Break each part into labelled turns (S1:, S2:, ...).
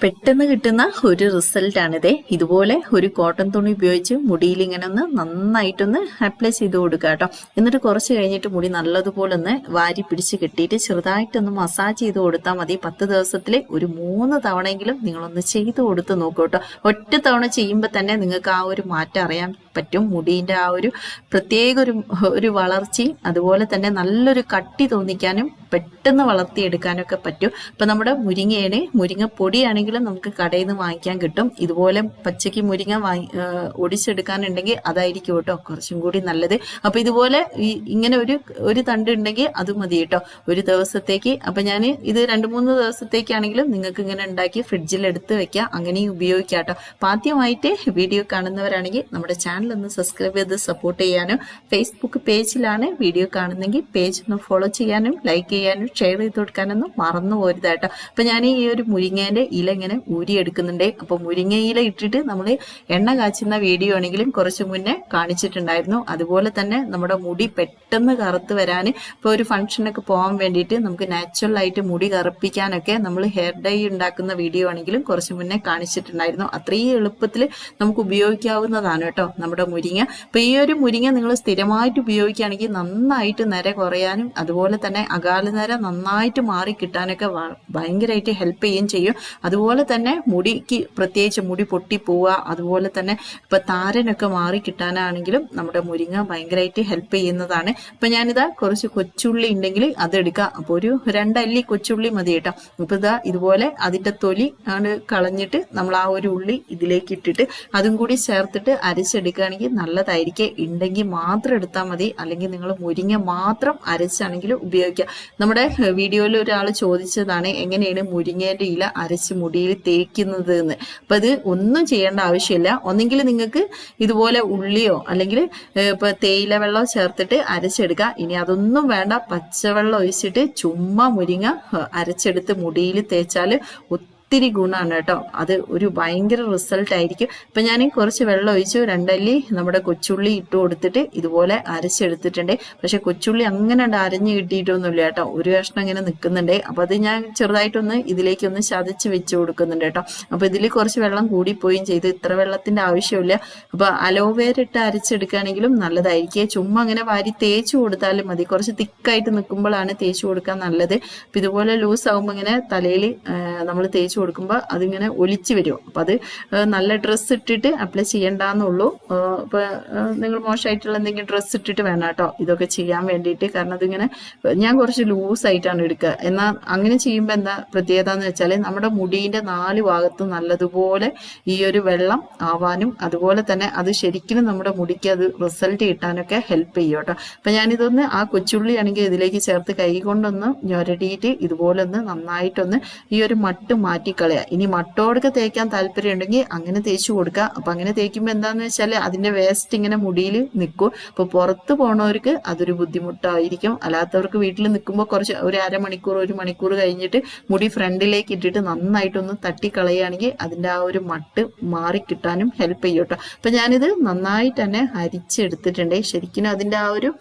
S1: പെട്ടെന്ന് കിട്ടുന്ന ഒരു റിസൾട്ടാണിത്. ഇതുപോലെ ഒരു കോട്ടൺ തുണി ഉപയോഗിച്ച് മുടിയിൽ ഇങ്ങനെ ഒന്ന് നന്നായിട്ടൊന്ന് അപ്ലൈ ചെയ്ത് കൊടുക്കുക കേട്ടോ. എന്നിട്ട് കുറച്ച് കഴിഞ്ഞിട്ട് മുടി നല്ലതുപോലെ ഒന്ന് വാരി പിടിച്ച് കെട്ടിയിട്ട് ചെറുതായിട്ടൊന്ന് മസാജ് ചെയ്ത് കൊടുത്താൽ മതി. 10 ദിവസത്തിൽ ഒരു 3 തവണയെങ്കിലും നിങ്ങളൊന്ന് ചെയ്ത് കൊടുത്ത് നോക്കൂ കേട്ടോ. ഒറ്റ തവണ ചെയ്യുമ്പോൾ തന്നെ നിങ്ങൾക്ക് ആ ഒരു മാറ്റം അറിയാൻ പറ്റും. മുടീൻ്റെ ആ ഒരു പ്രത്യേക ഒരു വളർച്ചയും അതുപോലെ തന്നെ നല്ലൊരു കട്ടി തോന്നിക്കാനും പെട്ടെന്ന് വളർത്തിയെടുക്കാനൊക്കെ പറ്റും. ഇപ്പം നമ്മുടെ മുരിങ്ങ പൊടിയാണെങ്കിലും നമുക്ക് കടയിൽ നിന്ന് വാങ്ങിക്കാൻ കിട്ടും. ഇതുപോലെ പച്ചയ്ക്ക് മുരിങ്ങ ഒടിച്ചെടുക്കാനുണ്ടെങ്കിൽ അതായിരിക്കും കേട്ടോ കുറച്ചും കൂടി നല്ലത്. അപ്പം ഇതുപോലെ ഇങ്ങനെ ഒരു തണ്ട് ഉണ്ടെങ്കിൽ അത് മതി കേട്ടോ ഒരു ദിവസത്തേക്ക്. അപ്പം ഞാൻ ഇത് 2-3 ദിവസത്തേക്കാണെങ്കിലും നിങ്ങൾക്ക് ഇങ്ങനെ ഉണ്ടാക്കി ഫ്രിഡ്ജിൽ എടുത്ത് വെക്കാം, അങ്ങനെയും ഉപയോഗിക്കാം കേട്ടോ. അപ്പം ആദ്യമായിട്ട് വീഡിയോ കാണുന്നവരാണെങ്കിൽ നമ്മുടെ ചാനൽ ഒന്ന് സബ്സ്ക്രൈബ് ചെയ്ത് സപ്പോർട്ട് ചെയ്യാനും, ഫേസ്ബുക്ക് പേജിലാണ് വീഡിയോ കാണുന്നെങ്കിൽ പേജ് ഒന്ന് ഫോളോ ചെയ്യാനും ലൈക്ക് ചെയ്യാനും ഷെയർ ചെയ്ത് കൊടുക്കാനൊന്നും മറന്നു പോരുതാട്ടോ. അപ്പൊ ഞാൻ ഈ ഒരു മുരിങ്ങേന്റെ ഇല ഇങ്ങനെ ഊരിയെടുക്കുന്നുണ്ട്. അപ്പൊ മുരിങ്ങ ഇല ഇട്ടിട്ട് നമ്മൾ എണ്ണ കാച്ചുന്ന വീഡിയോ ആണെങ്കിലും കുറച്ച് മുന്നേ കാണിച്ചിട്ടുണ്ടായിരുന്നു. അതുപോലെ തന്നെ നമ്മുടെ മുടി പെട്ടെന്ന് കറുത്ത് വരാൻ ഇപ്പൊ ഒരു ഫംഗ്ഷനൊക്കെ പോകാൻ വേണ്ടിയിട്ട് നമുക്ക് നാച്ചുറൽ ആയിട്ട് മുടി കറുപ്പിക്കാനൊക്കെ നമ്മൾ ഹെയർ ഡൈ ഉണ്ടാക്കുന്ന വീഡിയോ ആണെങ്കിലും കുറച്ച് മുന്നേ കാണിച്ചിട്ടുണ്ടായിരുന്നു. അത്രയും എളുപ്പത്തിൽ നമുക്ക് ഉപയോഗിക്കാവുന്നതാണ് കേട്ടോ നമ്മുടെ മുരിങ്ങ. അപ്പൊ ഈ ഒരു മുരിങ്ങ നിങ്ങൾ സ്ഥിരമായിട്ട് ഉപയോഗിക്കുകയാണെങ്കിൽ നന്നായിട്ട് നിര കുറയാനും അതുപോലെ തന്നെ അകാലനര നന്നായിട്ട് മാറി കിട്ടാനൊക്കെ ഭയങ്കരമായിട്ട് ഹെൽപ്പ് ചെയ്യുകയും ചെയ്യും. അതുപോലെ തന്നെ മുടിക്ക് പ്രത്യേകിച്ച് മുടി പൊട്ടിപ്പോവുക അതുപോലെ തന്നെ ഇപ്പൊ താരനൊക്കെ മാറി കിട്ടാനാണെങ്കിലും നമ്മുടെ മുരിങ്ങ ഭയങ്കരമായിട്ട് ഹെൽപ്പ് ചെയ്യുന്നതാണ്. അപ്പൊ ഞാനിതാ കുറച്ച് കൊച്ചുള്ളി ഉണ്ടെങ്കിൽ അതെടുക്കാം. അപ്പൊ ഒരു 2 അല്ലി കൊച്ചുള്ളി മതി കേട്ടോ. അപ്പൊ ഇതാ ഇതുപോലെ അതിന്റെ തൊലി ആണ് കളഞ്ഞിട്ട് നമ്മൾ ആ ഒരു ഉള്ളി ഇതിലേക്ക് ഇട്ടിട്ട് അതും കൂടി ചേർത്തിട്ട് അരച്ചെടുക്കുകയാണെങ്കിൽ നല്ലതായിരിക്കും. ഉണ്ടെങ്കിൽ മാത്രം എടുത്താൽ മതി, അല്ലെങ്കിൽ നിങ്ങൾ മുരിങ്ങ മാത്രം അരച്ചാണെങ്കിൽ ഉപയോഗിക്കാം. നമ്മുടെ വീഡിയോയിൽ ഒരാൾ ചോദിച്ചതാണ് എങ്ങനെയാണ് മുരിങ്ങേന്റെ ഇല അരച്ച് മുടിയിൽ തേക്കുന്നത് എന്ന്. അപ്പൊ അത് ഒന്നും ചെയ്യേണ്ട ആവശ്യമില്ല. ഒന്നെങ്കിൽ നിങ്ങൾക്ക് ഇതുപോലെ ഉള്ളിയോ അല്ലെങ്കിൽ ഇപ്പൊ തേയില വെള്ളമോ ചേർത്തിട്ട് അരച്ചെടുക്കുക. ഇനി അതൊന്നും വേണ്ട, പച്ചവെള്ളം ഒഴിച്ചിട്ട് ചുമ്മാ മുരിങ്ങ അരച്ചെടുത്ത് മുടിയിൽ തേച്ചാൽ ഒത്തിരി ഗുണമാണ് കേട്ടോ. അത് ഒരു ഭയങ്കര റിസൾട്ട് ആയിരിക്കും. ഇപ്പൊ ഞാൻ കുറച്ച് വെള്ളം ഒഴിച്ചു 2 അല്ലി നമ്മുടെ കൊച്ചുള്ളി ഇട്ട് കൊടുത്തിട്ട് ഇതുപോലെ അരച്ചെടുത്തിട്ടുണ്ട്. പക്ഷെ കൊച്ചുള്ളി അങ്ങനെ അരഞ്ഞു കിട്ടിയിട്ടൊന്നുമില്ല കേട്ടോ, ഒരു കഷ്ണം ഇങ്ങനെ നിൽക്കുന്നുണ്ട്. അപ്പൊ അത് ഞാൻ ചെറുതായിട്ടൊന്ന് ഇതിലേക്കൊന്ന് ചതച്ച് വെച്ച് കൊടുക്കുന്നുണ്ട് കേട്ടോ. അപ്പൊ ഇതിൽ കുറച്ച് വെള്ളം കൂടിപ്പോയും ചെയ്ത്, ഇത്ര വെള്ളത്തിന്റെ ആവശ്യമില്ല. അപ്പൊ അലോവേര ഇട്ട് അരച്ചെടുക്കുകയാണെങ്കിലും നല്ലതായിരിക്കും. ചുമ്മാ അങ്ങനെ വാരി തേച്ച് കൊടുത്താലും മതി. കുറച്ച് തിക്കായിട്ട് നിൽക്കുമ്പോഴാണ് തേച്ച് കൊടുക്കാൻ നല്ലത്. അപ്പൊ ഇതുപോലെ ലൂസ് ആകുമ്പോൾ ഇങ്ങനെ തലയിൽ നമ്മൾ തേച്ച് കൊടുക്കുമ്പോൾ അതിങ്ങനെ ഒലിച്ചു വരും. അപ്പൊ അത് നല്ല ഡ്രസ്സ് ഇട്ടിട്ട് അപ്ലൈ ചെയ്യണ്ടെന്നുള്ളൂ. ഇപ്പൊ നിങ്ങൾ മോശമായിട്ടുള്ള എന്തെങ്കിലും ഡ്രസ്സ് ഇട്ടിട്ട് വേണം കേട്ടോ ഇതൊക്കെ ചെയ്യാൻ വേണ്ടിയിട്ട്. കാരണം അതിങ്ങനെ ഞാൻ കുറച്ച് ലൂസായിട്ടാണ് എടുക്കുക. എന്നാൽ അങ്ങനെ ചെയ്യുമ്പോൾ എന്താ പ്രത്യേകത എന്ന് വെച്ചാൽ നമ്മുടെ മുടീൻ്റെ 4 ഭാഗത്തും നല്ലതുപോലെ ഈ ഒരു വെള്ളം ആവാനും അതുപോലെ തന്നെ അത് ശരിക്കും നമ്മുടെ മുടിക്ക് അത് റിസൾട്ട് കിട്ടാനൊക്കെ ഹെൽപ്പ് ചെയ്യും കേട്ടോ. അപ്പൊ ഞാനിതൊന്ന് ആ കൊച്ചുള്ളി ആണെങ്കിൽ ഇതിലേക്ക് ചേർത്ത് കൈ കൊണ്ടൊന്ന് ഞൊരടിയിട്ട് ഇതുപോലെ ഒന്ന് നന്നായിട്ടൊന്ന് ഈ ഒരു മട്ട് മാറ്റിക്കളയുക. ഇനി മട്ടോടൊക്കെ തേക്കാൻ താല്പര്യം ഉണ്ടെങ്കിൽ അങ്ങനെ തേച്ച് കൊടുക്കുക. അപ്പൊ അങ്ങനെ തേക്കുമ്പോൾ എന്താന്ന് വെച്ചാൽ അതിന്റെ വേസ്റ്റ് ഇങ്ങനെ മുടിയിൽ നിൽക്കും. അപ്പൊ പുറത്ത് പോണവർക്ക് അതൊരു ബുദ്ധിമുട്ടായിരിക്കും. അല്ലാത്തവർക്ക് വീട്ടിൽ നിൽക്കുമ്പോൾ കുറച്ച് ഒരു 1/2 മണിക്കൂർ 1 മണിക്കൂർ കഴിഞ്ഞിട്ട് മുടി ഫ്രണ്ടിലേക്ക് ഇട്ടിട്ട് നന്നായിട്ടൊന്ന് തട്ടിക്കളയുകയാണെങ്കിൽ അതിന്റെ ആ ഒരു മട്ട് മാറിക്കിട്ടാനും ഹെൽപ്പ് ചെയ്യും കേട്ടോ. അപ്പൊ ഞാനിത് നന്നായിട്ട് തന്നെ അരിച്ചെടുത്തിട്ടുണ്ട്. ശരിക്കും അതിന്റെ ആ ഒരു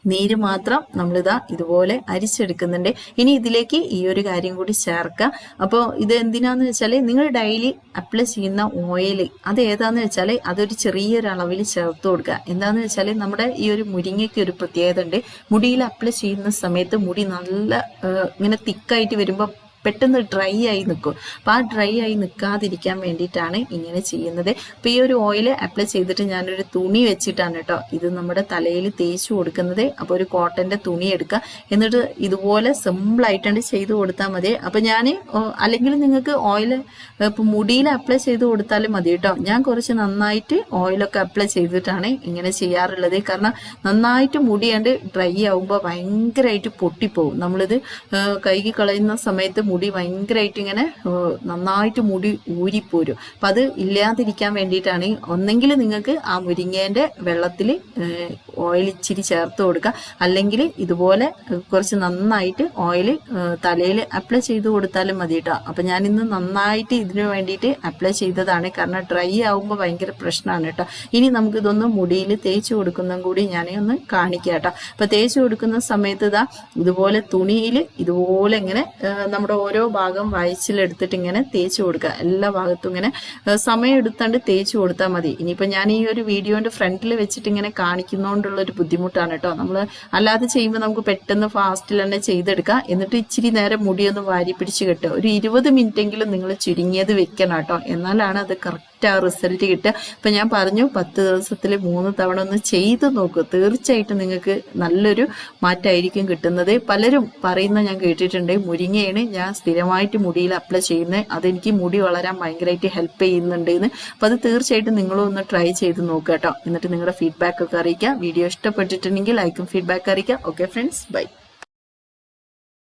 S1: നീര് മാത്രം നമ്മളിതാ ഇതുപോലെ അരിച്ചെടുക്കുന്നുണ്ട്. ഇനി ഇതിലേക്ക് ഈ ഒരു കാര്യം കൂടി ചേർക്കുക. അപ്പോൾ ഇത് എന്തിനാന്ന് വെച്ചാൽ നിങ്ങൾ ഡെയിലി അപ്ലൈ ചെയ്യുന്ന ഓയിൽ അത് ഏതാന്ന് വെച്ചാൽ അതൊരു ചെറിയൊരു അളവിൽ ചേർത്ത് കൊടുക്കുക. എന്താന്ന് വെച്ചാൽ നമ്മുടെ ഈ ഒരു മുരിങ്ങയ്ക്ക് ഒരു പ്രത്യേകത ഉണ്ട്. മുടിയിൽ അപ്ലൈ ചെയ്യുന്ന സമയത്ത് മുടി നല്ല ഇങ്ങനെ തിക്കായിട്ട് വരുമ്പോൾ പെട്ടെന്ന് ഡ്രൈ ആയി നിൽക്കും. അപ്പം ആ ഡ്രൈ ആയി നിൽക്കാതിരിക്കാൻ വേണ്ടിയിട്ടാണ് ഇങ്ങനെ ചെയ്യുന്നത്. അപ്പം ഈ ഒരു ഓയിൽ അപ്ലൈ ചെയ്തിട്ട് ഞാനൊരു തുണി വെച്ചിട്ടാണ് കേട്ടോ ഇത് നമ്മുടെ തലയിൽ തേച്ച് കൊടുക്കുന്നത്. അപ്പോൾ ഒരു കോട്ടൻ്റെ തുണി എടുക്കുക, എന്നിട്ട് ഇതുപോലെ സിമ്പിളായിട്ടാണ് ചെയ്ത് കൊടുത്താൽ മതി. അപ്പം ഞാൻ അല്ലെങ്കിൽ നിങ്ങൾക്ക് ഓയിൽ ഇപ്പം മുടിയിൽ അപ്ലൈ ചെയ്ത് കൊടുത്താലും മതി കേട്ടോ. ഞാൻ കുറച്ച് നന്നായിട്ട് ഓയിലൊക്കെ അപ്ലൈ ചെയ്തിട്ടാണ് ഇങ്ങനെ ചെയ്യാറുള്ളത്. കാരണം നന്നായിട്ട് മുടിയാണ്ട് ഡ്രൈ ആവുമ്പോൾ ഭയങ്കരമായിട്ട് പൊട്ടിപ്പോവും. നമ്മളിത് കഴുകി കളയുന്ന സമയത്ത് മുടി ഭയങ്കരമായിട്ട് ഇങ്ങനെ നന്നായിട്ട് മുടി ഊരിപ്പോരും. അപ്പം അത് ഇല്ലാതിരിക്കാൻ വേണ്ടിയിട്ടാണ് ഒന്നെങ്കിൽ നിങ്ങൾക്ക് ആ മുരിങ്ങേൻ്റെ വെള്ളത്തിൽ ഓയിൽ ഇച്ചിരി ചേർത്ത് കൊടുക്കുക, അല്ലെങ്കിൽ ഇതുപോലെ കുറച്ച് നന്നായിട്ട് ഓയിൽ തലയിൽ അപ്ലൈ ചെയ്ത് കൊടുത്താലും മതി കേട്ടോ. അപ്പം ഞാനിന്ന് നന്നായിട്ട് ഇതിന് വേണ്ടിയിട്ട് അപ്ലൈ ചെയ്തതാണ്. കാരണം ഡ്രൈ ആവുമ്പോൾ ഭയങ്കര പ്രശ്നമാണ് കേട്ടോ. ഇനി നമുക്കിതൊന്ന് മുടിയിൽ തേച്ച് കൊടുക്കുന്നതും കൂടി ഞാനൊന്ന് കാണിക്കാം കേട്ടോ. അപ്പം തേച്ച് കൊടുക്കുന്ന സമയത്ത് ഇതുപോലെ തുണിയിൽ ഇതുപോലെ ഇങ്ങനെ നമ്മുടെ ഓരോ ഭാഗം വയച്ചിലെടുത്തിട്ട് ഇങ്ങനെ തേച്ച് കൊടുക്കുക. എല്ലാ ഭാഗത്തും ഇങ്ങനെ സമയം എടുത്താണ്ട് തേച്ച് കൊടുത്താൽ മതി. ഇനിയിപ്പോൾ ഞാൻ ഈ ഒരു വീഡിയോന്റെ ഫ്രണ്ടിൽ വെച്ചിട്ട് ഇങ്ങനെ കാണിക്കുന്നതുകൊണ്ടുള്ള ഒരു ബുദ്ധിമുട്ടാണ് കേട്ടോ. നമ്മൾ അല്ലാതെ ചെയ്യുമ്പോൾ നമുക്ക് പെട്ടെന്ന് ഫാസ്റ്റിൽ തന്നെ ചെയ്തെടുക്കാം. എന്നിട്ട് ഇച്ചിരി നേരം മുടിയൊന്ന് വാരി പിടിച്ച് കെട്ടുക. ഒരു 20 മിനിറ്റെങ്കിലും നിങ്ങൾ ചുരുങ്ങിയത് വെക്കണം കേട്ടോ. എന്നാലാണ് അത് കറക്റ്റ് ആ റിസൾട്ട് കിട്ടുക. ഇപ്പം ഞാൻ പറഞ്ഞു 10 ദിവസത്തിൽ 3 തവണ ഒന്ന് ചെയ്ത് നോക്കൂ. തീർച്ചയായിട്ടും നിങ്ങൾക്ക് നല്ലൊരു മാറ്റമായിരിക്കും കിട്ടുന്നത്. പലരും പറയുന്ന ഞാൻ കേട്ടിട്ടുണ്ട്, മുരിങ്ങയാണ് ഞാൻ സ്ഥിരമായിട്ട് മുടിയിൽ അപ്ലൈ ചെയ്യുന്നത്, അതെനിക്ക് മുടി വളരാൻ ഭയങ്കരമായിട്ട് ഹെൽപ്പ് ചെയ്യുന്നുണ്ട് എന്ന്. അപ്പോൾ അത് തീർച്ചയായിട്ടും നിങ്ങളും ഒന്ന് ട്രൈ ചെയ്ത് നോക്കുക കേട്ടോ. എന്നിട്ട് നിങ്ങളുടെ ഫീഡ്ബാക്ക് ഒക്കെ അറിയിക്കുക. വീഡിയോ ഇഷ്ടപ്പെട്ടിട്ടുണ്ടെങ്കിൽ ലൈക്കും ഫീഡ്ബാക്ക് അറിയിക്കുക. Okay friends, by.